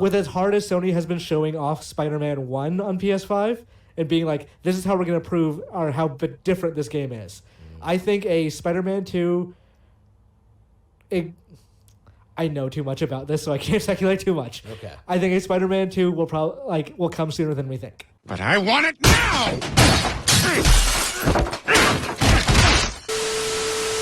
with as hard as Sony has been showing off Spider-Man 1 on PS5 and being like, this is how we're going to prove or how different this game is. I think a Spider-Man 2... I know too much about this, so I can't speculate too much. Okay. I think a Spider-Man 2 will come sooner than we think. But I want it now!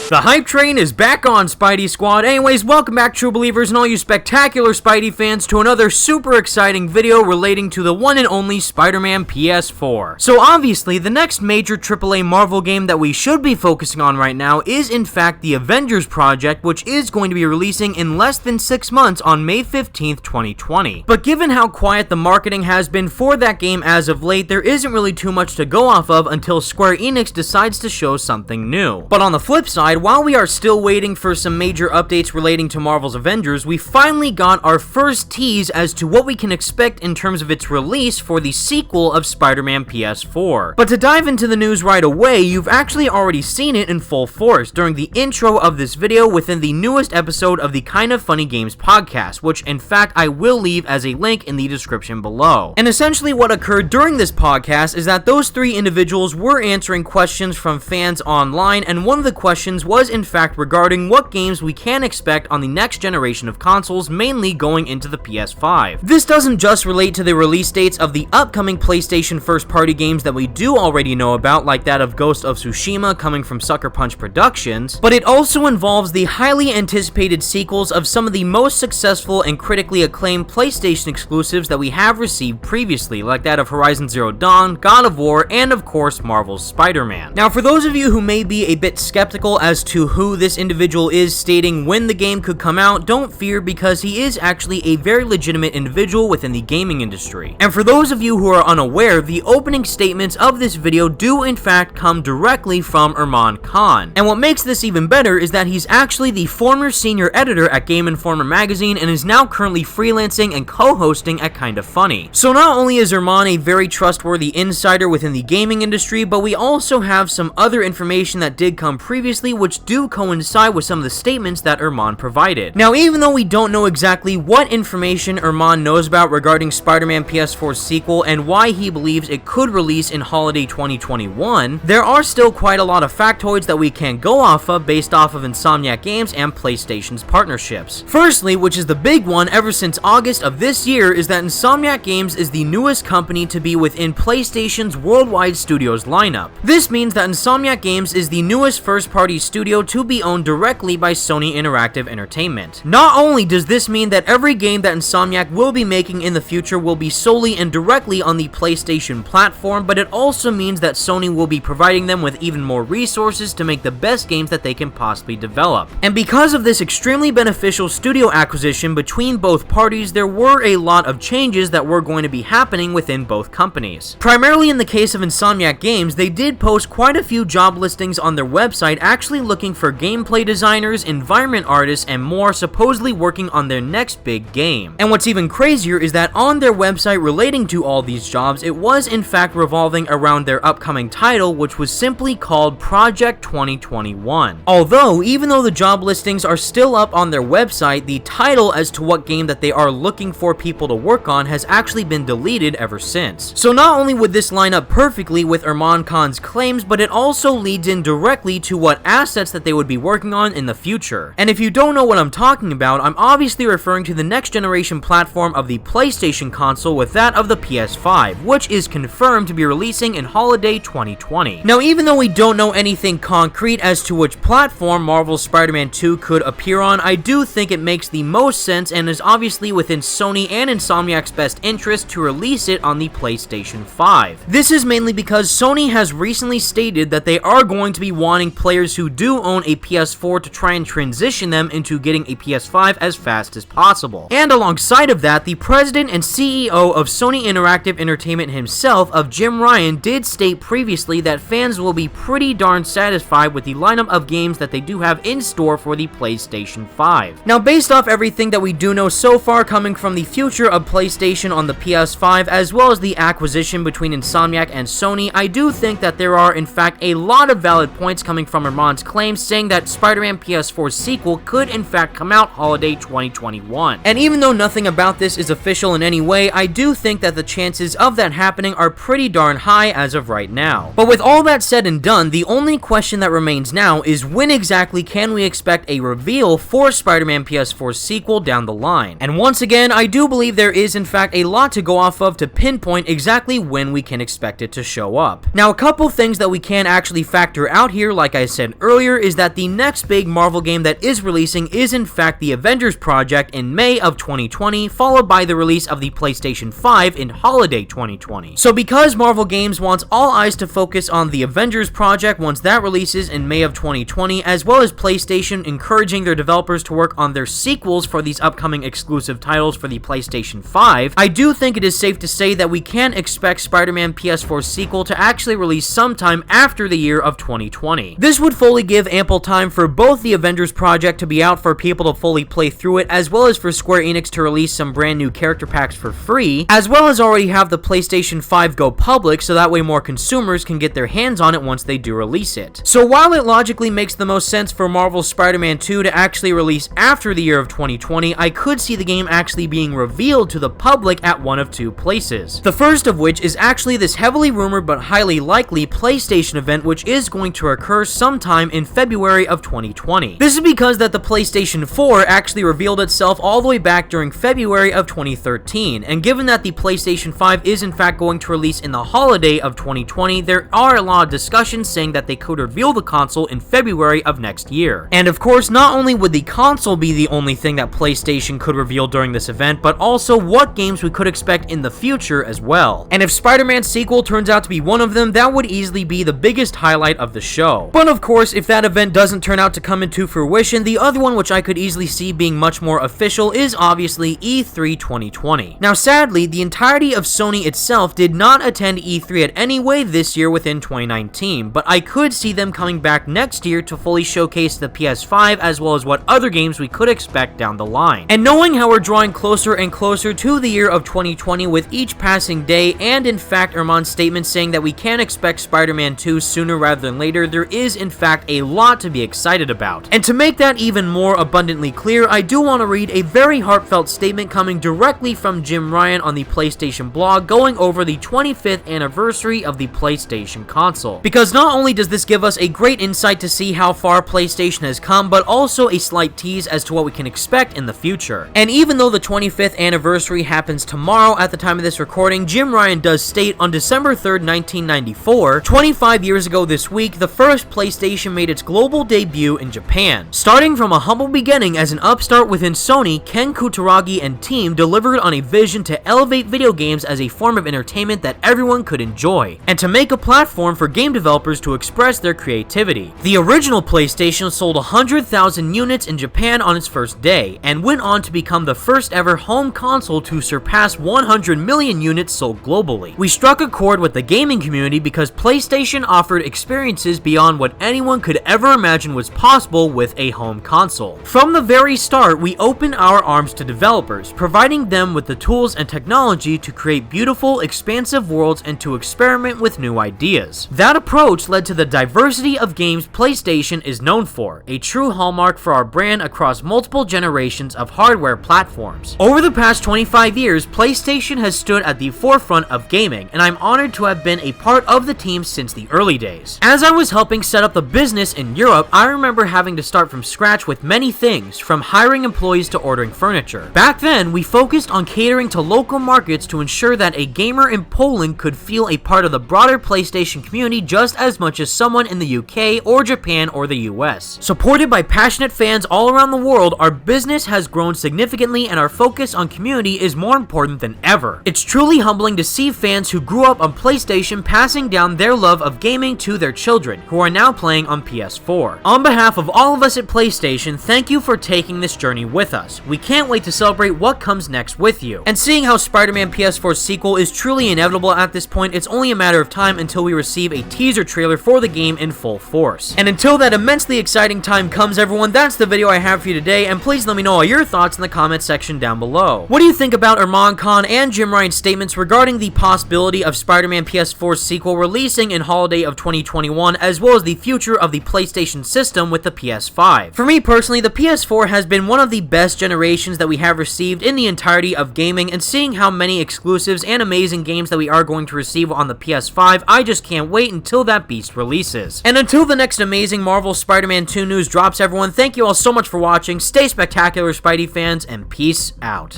The hype train is back on, Spidey Squad. Anyways, welcome back, true believers and all you spectacular Spidey fans, to another super exciting video relating to the one and only Spider-Man PS4. So obviously, the next major AAA Marvel game that we should be focusing on right now is in fact the Avengers project, which is going to be releasing in less than 6 months on May 15th, 2020. But given how quiet the marketing has been for that game as of late, there isn't really too much to go off of until Square Enix decides to show something new. But on the flip side, while we are still waiting for some major updates relating to Marvel's Avengers, we finally got our first tease as to what we can expect in terms of its release for the sequel of Spider-Man PS4. But to dive into the news right away, you've actually already seen it in full force during the intro of this video within the newest episode of the Kind of Funny Games podcast, which in fact I will leave as a link in the description below. And essentially what occurred during this podcast is that those 3 individuals were answering questions from fans online, and one of the questions was in fact regarding what games we can expect on the next generation of consoles, mainly going into the PS5. This doesn't just relate to the release dates of the upcoming PlayStation first-party games that we do already know about, like that of Ghost of Tsushima coming from Sucker Punch Productions, but it also involves the highly anticipated sequels of some of the most successful and critically acclaimed PlayStation exclusives that we have received previously, like that of Horizon Zero Dawn, God of War, and of course Marvel's Spider-Man. Now for those of you who may be a bit skeptical as to who this individual is stating when the game could come out, don't fear, because he is actually a very legitimate individual within the gaming industry. And for those of you who are unaware, the opening statements of this video do in fact come directly from Irman Khan. And what makes this even better is that he's actually the former senior editor at Game Informer magazine and is now currently freelancing and co-hosting at Kind of Funny. So not only is Irman a very trustworthy insider within the gaming industry, but we also have some other information that did come previously which do coincide with some of the statements that Irman provided. Now, even though we don't know exactly what information Irman knows about regarding Spider-Man PS4's sequel and why he believes it could release in holiday 2021, there are still quite a lot of factoids that we can go off of based off of Insomniac Games and PlayStation's partnerships. Firstly, which is the big one ever since August of this year, is that Insomniac Games is the newest company to be within PlayStation's worldwide studios lineup. This means that Insomniac Games is the newest first-party studio to be owned directly by Sony Interactive Entertainment. Not only does this mean that every game that Insomniac will be making in the future will be solely and directly on the PlayStation platform, but it also means that Sony will be providing them with even more resources to make the best games that they can possibly develop. And because of this extremely beneficial studio acquisition between both parties, there were a lot of changes that were going to be happening within both companies. Primarily in the case of Insomniac Games, they did post quite a few job listings on their website actually looking for gameplay designers, environment artists, and more, supposedly working on their next big game. And what's even crazier is that on their website relating to all these jobs, it was in fact revolving around their upcoming title, which was simply called Project 2021. Although, even though the job listings are still up on their website, the title as to what game that they are looking for people to work on has actually been deleted ever since. So not only would this line up perfectly with Irman Khan's claims, but it also leads in directly to what assets that they would be working on in the future. And if you don't know what I'm talking about, I'm obviously referring to the next generation platform of the PlayStation console with that of the PS5, which is confirmed to be releasing in holiday 2020. Now, even though we don't know anything concrete as to which platform Marvel's Spider-Man 2 could appear on, I do think it makes the most sense and is obviously within Sony and Insomniac's best interest to release it on the PlayStation 5. This is mainly because Sony has recently stated that they are going to be wanting players who do own a PS4 to try and transition them into getting a PS5 as fast as possible. And alongside of that, the president and CEO of Sony Interactive Entertainment himself, of Jim Ryan, did state previously that fans will be pretty darn satisfied with the lineup of games that they do have in store for the PlayStation 5. Now, based off everything that we do know so far coming from the future of PlayStation on the PS5, as well as the acquisition between Insomniac and Sony, I do think that there are in fact a lot of valid points coming from Irman's claims saying that Spider-Man PS4 sequel could in fact come out holiday 2021. And even though nothing about this is official in any way, I do think that the chances of that happening are pretty darn high as of right now. But with all that said and done, the only question that remains now is when exactly can we expect a reveal for Spider-Man PS4 sequel down the line. And once again, I do believe there is in fact a lot to go off of to pinpoint exactly when we can expect it to show up. Now, a couple things that we can actually factor out here, like I said earlier, is that the next big Marvel game that is releasing is in fact the Avengers project in May of 2020, followed by the release of the PlayStation 5 in holiday 2020. So because Marvel Games wants all eyes to focus on the Avengers project once that releases in May of 2020, as well as PlayStation encouraging their developers to work on their sequels for these upcoming exclusive titles for the PlayStation 5, I do think it is safe to say that we can expect Spider-Man PS4 sequel to actually release sometime after the year of 2020. This would fully give ample time for both the Avengers project to be out for people to fully play through it, as well as for Square Enix to release some brand new character packs for free, as well as already have the PlayStation 5 go public so that way more consumers can get their hands on it once they do release it. So while it logically makes the most sense for Marvel's Spider-Man 2 to actually release after the year of 2020, I could see the game actually being revealed to the public at one of two places. The first of which is actually this heavily rumored but highly likely PlayStation event, which is going to occur sometime in February of 2020. This is because that the PlayStation 4 actually revealed itself all the way back during February of 2013, and given that the PlayStation 5 is in fact going to release in the holiday of 2020, there are a lot of discussions saying that they could reveal the console in February of next year. And of course, not only would the console be the only thing that PlayStation could reveal during this event, but also what games we could expect in the future as well. And if Spider-Man sequel turns out to be one of them, that would easily be the biggest highlight of the show. But of course, if that event doesn't turn out to come into fruition, the other one which I could easily see being much more official is obviously E3 2020. Now sadly, the entirety of Sony itself did not attend E3 at any way this year within 2019, but I could see them coming back next year to fully showcase the PS5 as well as what other games we could expect down the line. And knowing how we're drawing closer and closer to the year of 2020 with each passing day, and in fact Armand's statement saying that we can expect Spider-Man 2 sooner rather than later, there is in fact a lot to be excited about. And to make that even more abundantly clear, I do want to read a very heartfelt statement coming directly from Jim Ryan on the PlayStation blog going over the 25th anniversary of the PlayStation console. Because not only does this give us a great insight to see how far PlayStation has come, but also a slight tease as to what we can expect in the future. And even though the 25th anniversary happens tomorrow at the time of this recording, Jim Ryan does state on December 3rd, 1994, 25 years ago this week, the first PlayStation made its global debut in Japan. Starting from a humble beginning as an upstart within Sony, Ken Kutaragi and team delivered on a vision to elevate video games as a form of entertainment that everyone could enjoy, and to make a platform for game developers to express their creativity. The original PlayStation sold 100,000 units in Japan on its first day, and went on to become the first ever home console to surpass 100 million units sold globally. We struck a chord with the gaming community because PlayStation offered experiences beyond what anyone could ever imagine was possible with a home console. From the very start, we opened our arms to developers, providing them with the tools and technology to create beautiful, expansive worlds and to experiment with new ideas. That approach led to the diversity of games PlayStation is known for, a true hallmark for our brand across multiple generations of hardware platforms. Over the past 25 years, PlayStation has stood at the forefront of gaming, and I'm honored to have been a part of the team since the early days. As I was helping set up the business in Europe, I remember having to start from scratch with many things, from hiring employees to ordering furniture. Back then, we focused on catering to local markets to ensure that a gamer in Poland could feel a part of the broader PlayStation community just as much as someone in the UK or Japan or the US. Supported by passionate fans all around the world, our business has grown significantly and our focus on community is more important than ever. It's truly humbling to see fans who grew up on PlayStation passing down their love of gaming to their children, who are now playing on PS4. On behalf of all of us at PlayStation, thank you for taking this journey with us. We can't wait to celebrate what comes next with you. And seeing how Spider-Man PS4 sequel is truly inevitable at this point, it's only a matter of time until we receive a teaser trailer for the game in full force. And until that immensely exciting time comes, everyone, that's the video I have for you today, and please let me know all your thoughts in the comment section down below. What do you think about Armand Khan and Jim Ryan's statements regarding the possibility of Spider-Man PS4 sequel releasing in holiday of 2021, as well as the future of of the PlayStation system with the PS5. For me personally, the PS4 has been one of the best generations that we have received in the entirety of gaming, and seeing how many exclusives and amazing games that we are going to receive on the PS5, I just can't wait until that beast releases. And until the next amazing Marvel Spider-Man 2 news drops, everyone, thank you all so much for watching. Stay spectacular, Spidey fans, and peace out.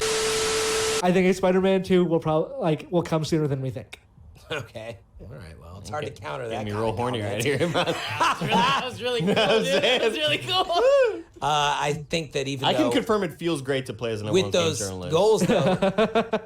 I think a Spider-Man 2 will come sooner than we think. Okay. All right. Well, it's hard to counter that. Made me real horny right here. That was really cool, dude. That was really cool. I think that even I though can confirm it feels great to play as an with F1 those journalist. goals, though,